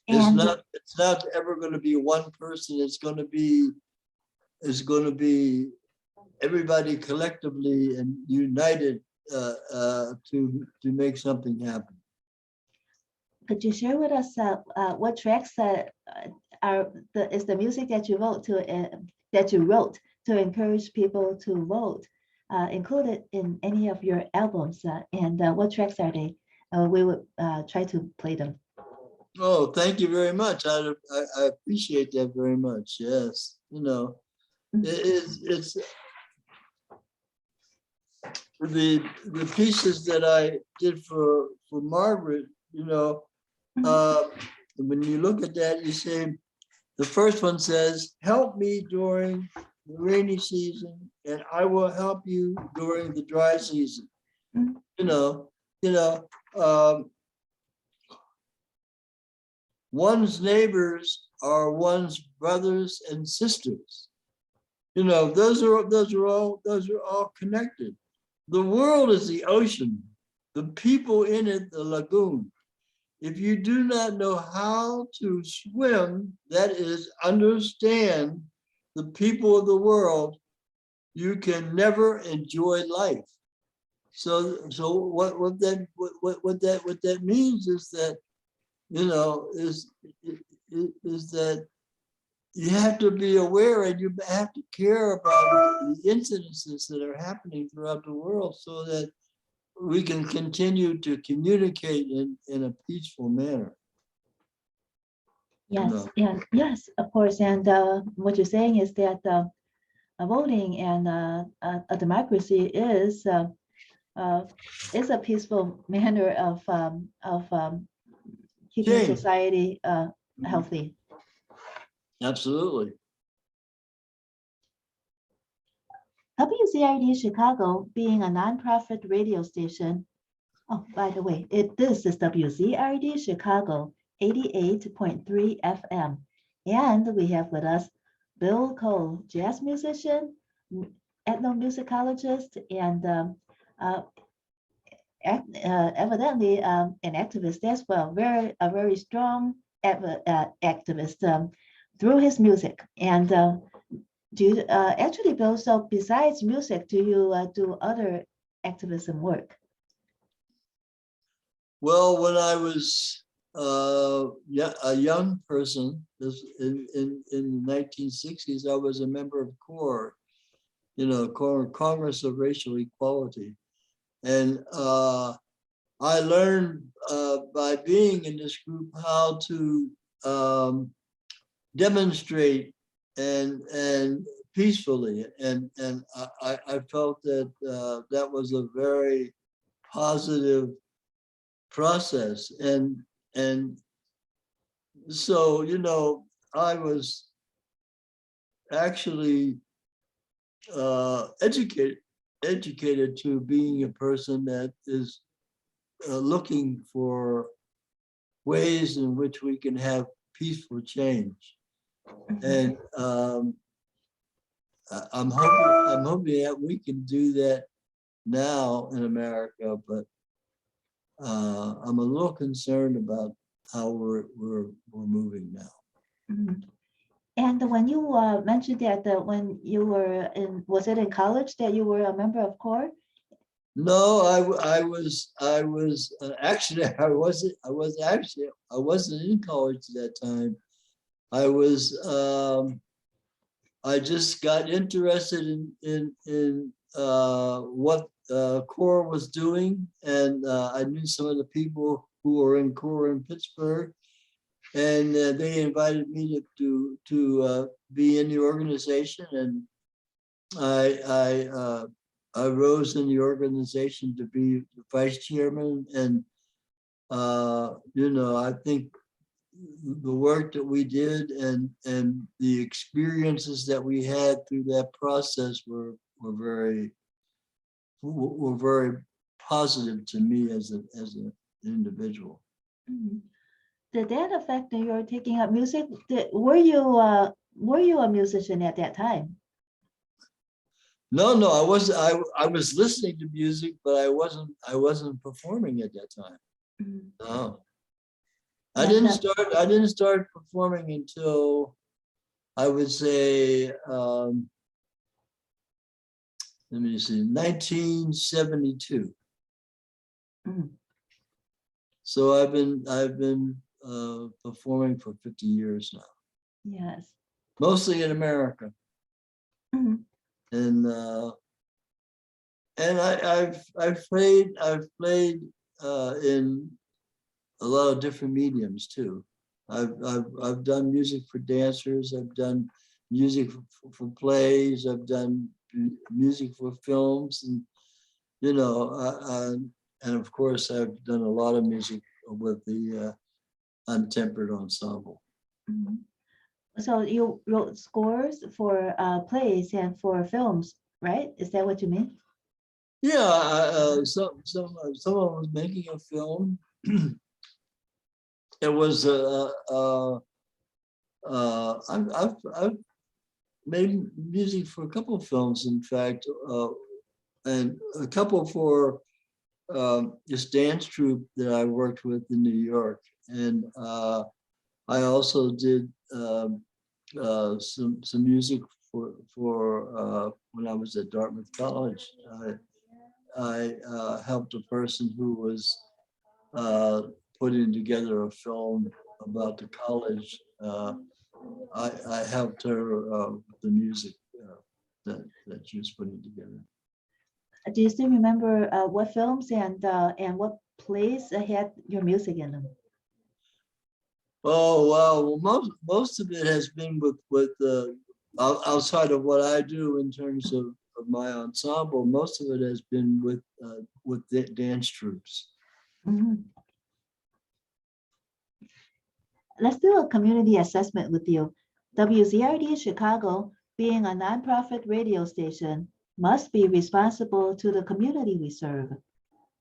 A: And
B: it's not ever going to be one person. It's going to be everybody collectively and united to make something happen.
A: could you share with us what tracks is the music that you wrote to encourage people to vote, included in any of your albums, and what tracks are they? We would try to play them.
B: Oh, thank you very much. I appreciate that very much. Yes, you know, it's the pieces that I did for Margaret. You know, when you look at that, you say the first one says, "Help me during the rainy season, and I will help you during the dry season."
A: Mhm.
B: You know. One's neighbors are one's brothers and sisters. You know, those are all connected. The world is the ocean, the people in it, the lagoon. If you do not know how to swim, that is, understand the people of the world, you can never enjoy life. So what that means is that, you know, is that you have to be aware and you have to care about the incidences that are happening throughout the world so that we can continue to communicate in a peaceful manner.
A: Yes,
B: No.
A: and yes, of course. And what you're saying is that voting and a democracy is a peaceful manner of keeping
B: Change.
A: society healthy.
B: Absolutely.
A: WZRD Chicago being a nonprofit radio station. Oh, by the way, this is WZRD Chicago 88.3 FM. And we have with us Bill Cole, jazz musician, ethnomusicologist, and evidently an activist as well, a very strong activist through his music. And do you actually, Bill, so besides music, do you do other activism work?
B: Well, when I was yeah, a young person. This in the 1960s, I was a member of CORE, Congress of Racial Equality, and I learned by being in this group how to demonstrate and peacefully, and I felt that that was a very positive process, and so I was actually educated to being a person that is looking for ways in which we can have peaceful change. And I'm hoping that we can do that now in America, but I'm a little concerned about how we're moving now.
A: Mhm. And when you mentioned that when you were in, was it in college that you were a member of CORE?
B: No, I was actually I wasn't in college at that time. I was I just got interested in what CORE was doing, and I knew some of the people who were in CORE in Pittsburgh, and they invited me to be in the organization, and I rose in the organization to be the vice chairman, and I think the work that we did and the experiences that we had through that process were very positive to me as an individual.
A: Mhm. Did that affect your taking up music? Were you a musician at that time?
B: No, I was listening to music, but I wasn't performing at that time.
A: Mhm.
B: No.
A: And
B: I didn't start performing until I would say let me see, 1972.
A: Mhm.
B: So I've been performing for 50 years now,
A: Yes.
B: mostly in America,
A: Mhm.
B: and I've played in a lot of different mediums too. I've done music for dancers. I've done music for plays. I've done music for films, and and of course I've done a lot of music with the Untempered Ensemble.
A: Mhm. So you wrote scores for plays and for films, right? Is that what you mean?
B: Yeah, someone was making a film. It was I've made music for a couple of films, in fact, and a couple for this dance troupe that I worked with in New York, and I also did some music for when I was at Dartmouth College. I helped a person who was putting together a film about the college. I helped her with the music that she was putting together.
A: Do you still remember what films and what plays had your music in them?
B: Oh well, most of it has been with outside of what I do in terms of my ensemble. Most of it has been with the dance troupes.
A: Mhm. Let's do a community assessment with you. WZRD Chicago, being a nonprofit radio station, must be responsible to the community we serve.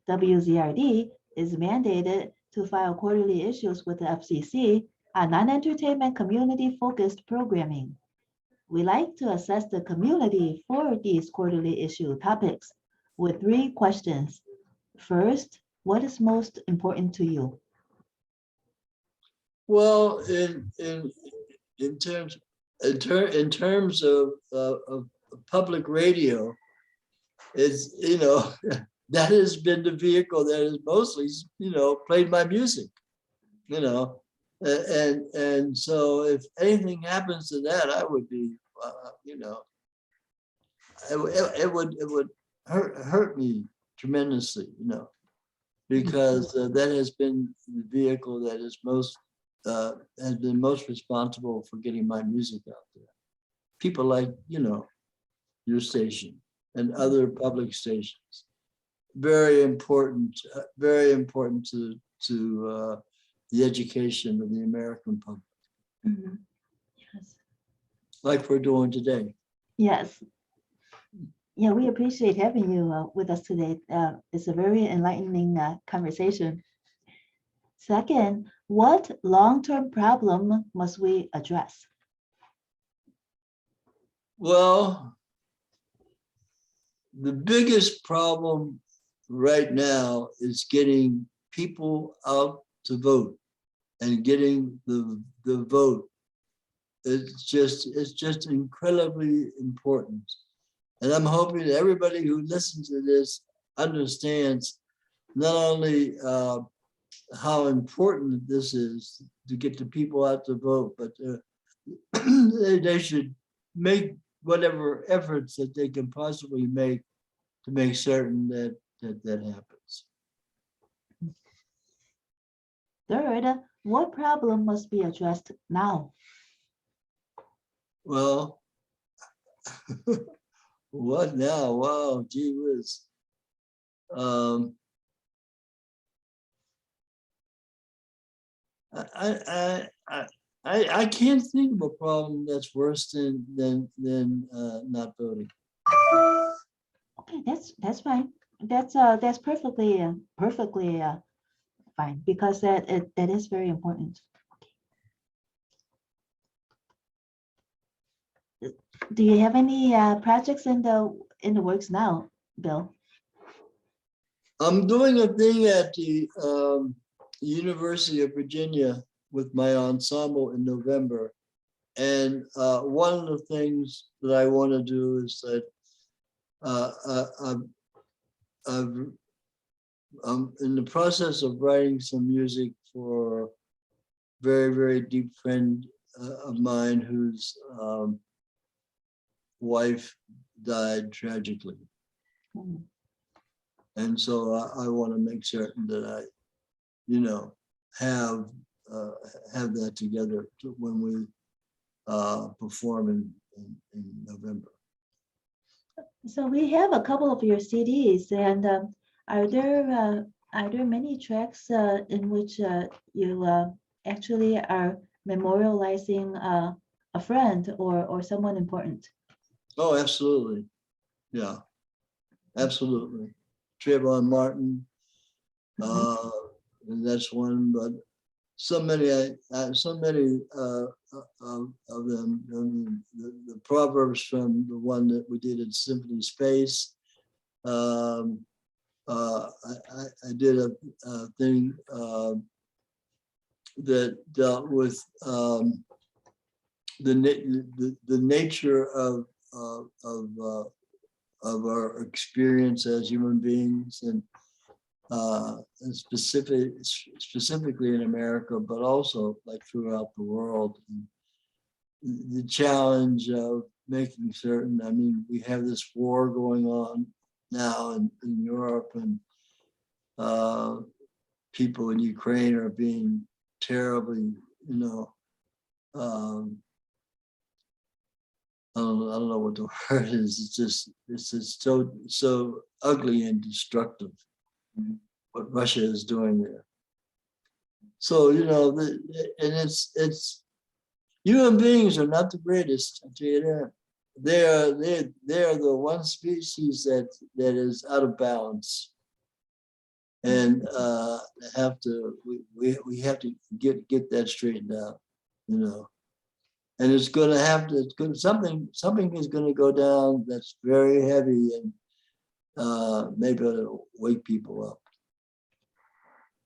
A: WZRD is mandated to file quarterly issues with the FCC on non-entertainment community-focused programming. We like to assess the community for these quarterly issue topics with 3 questions. First, what is most important to you?
B: Well, in terms in terms of public radio, is that has been the vehicle that has mostly played my music. you know, and so if anything happens to that, I would be, you know, it would hurt me tremendously, you know, because that has been the vehicle that is has been most responsible for getting my music out there. People like, you know, your station and other public stations. Very important to the education of the American public,
A: Mhm. Yes.
B: like we're doing today.
A: Yes. Yeah, we appreciate having you with us today. It's a very enlightening conversation. Second, what long-term problem must we address?
B: Well, the biggest problem right now is getting people out to vote and getting the vote. It's just incredibly important. And I'm hoping that everybody who listens to this understands not only how important this is to get the people out to vote, but they should make whatever efforts that they can possibly make to make certain that happens.
A: Third, what problem must be addressed now?
B: Well, what now? Wow, gee whiz. I can't think of a problem that's worse than not voting.
A: Okay, that's fine. That's perfectly fine because that is very important. Do you have any projects in the works now, Bill?
B: I'm doing a thing at the University of Virginia with my ensemble in November. And one of the things that I want to do is that I'm in the process of writing some music for a very, very deep friend of mine whose wife died tragically.
A: Mm.
B: And so I want to make certain that I, you know, have that together when we perform in November.
A: So we have a couple of your CDs, and are there many tracks in which you actually are memorializing a friend or someone important?
B: Oh, absolutely. Yeah, absolutely. Trayvon Morton, and that's one, but so many of them. I mean, the proverbs from the one that we did at Symphony Space. I did a thing that dealt with the nature of our experience as human beings, and specifically in America, but also like throughout the world. And the challenge of making certain, I mean, we have this war going on now in Europe, and people in Ukraine are being terribly, you know, I don't know what the word is. It's just so ugly and destructive what Russia is doing there. So, you know, and it's human beings are not the greatest, I'll tell you that. They are the one species that is out of balance, and we have to get that straightened out, you know. And it's going to have to. Something is going to go down that's very heavy, and maybe it'll wake people up.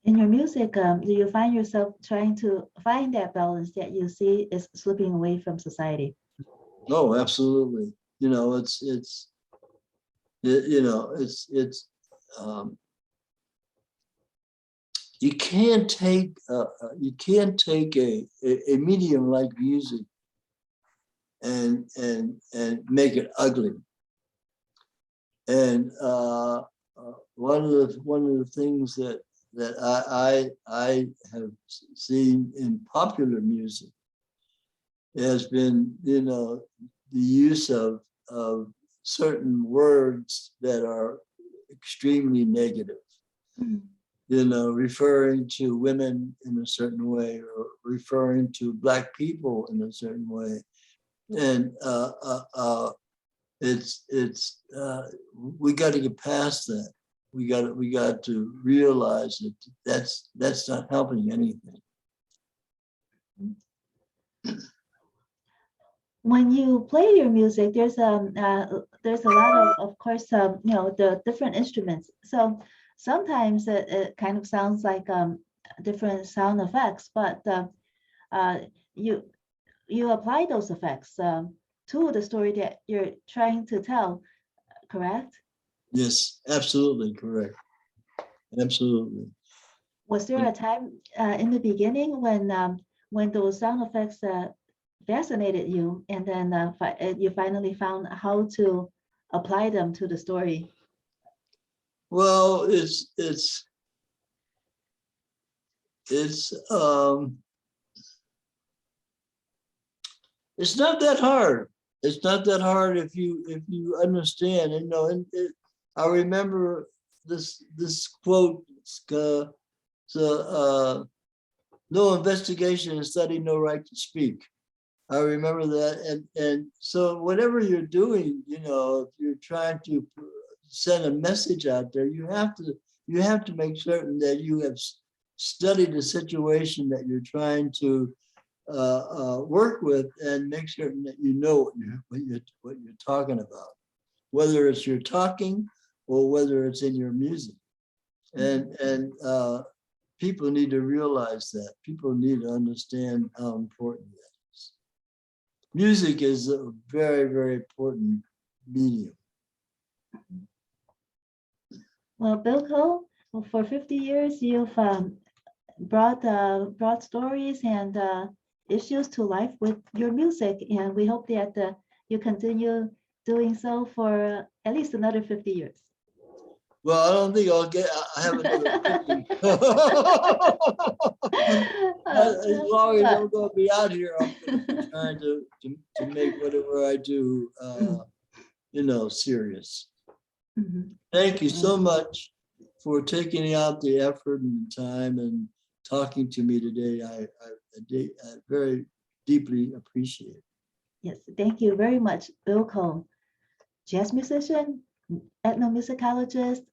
A: In your music, do you find yourself trying to find that balance that you see is slipping away from society?
B: No, absolutely. You know, you know, it's you can't take a medium like music and make it ugly. And one of the things that I have seen in popular music has been, you know, the use of certain words that are extremely negative.
A: Mm.
B: You know, referring to women in a certain way, or referring to Black people in a certain way, and we got to get past that. We got to realize that that's not helping anything.
A: When you play your music, there's a lot of course, you know, the different instruments. So sometimes it kind of sounds like different sound effects, but you apply those effects to the story that you're trying to tell, correct?
B: Yes, absolutely correct. Absolutely.
A: Was there a time in the beginning when those sound effects fascinated you, and then you finally found how to apply them to the story?
B: Well, it's not that hard. It's not that hard if you understand. You know, and I remember this quote: "No investigation and study, no right to speak." I remember that, and so whatever you're doing, you know, if you're trying to send a message out there, you have to make certain that you have studied the situation that you're trying to work with, and make certain that you know what you're talking about, whether it's your talking or whether it's in your music. And people need to realize that. People need to understand how important that is. Music is a very, very important medium.
A: Well, Bill Cole, for 50 years, you've brought stories and issues to life with your music, and we hope that you continue doing so for at least another 50 years.
B: Well, I don't think I have another 50. As long as I'm going to be out here, I'm going to be trying to make whatever I do, you know, serious.
A: Mhm.
B: Thank you so much for taking out the effort and time and talking to me today. I very deeply appreciate it.
A: Yes, thank you very much, Bill Cole, jazz musician, ethnomusicologist,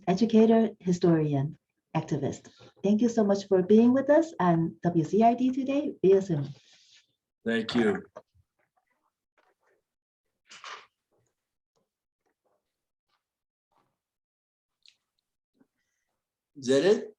A: educator, historian, activist. Thank you so much for being with us on WZRD today via Zoom.
B: Thank you. Is that it?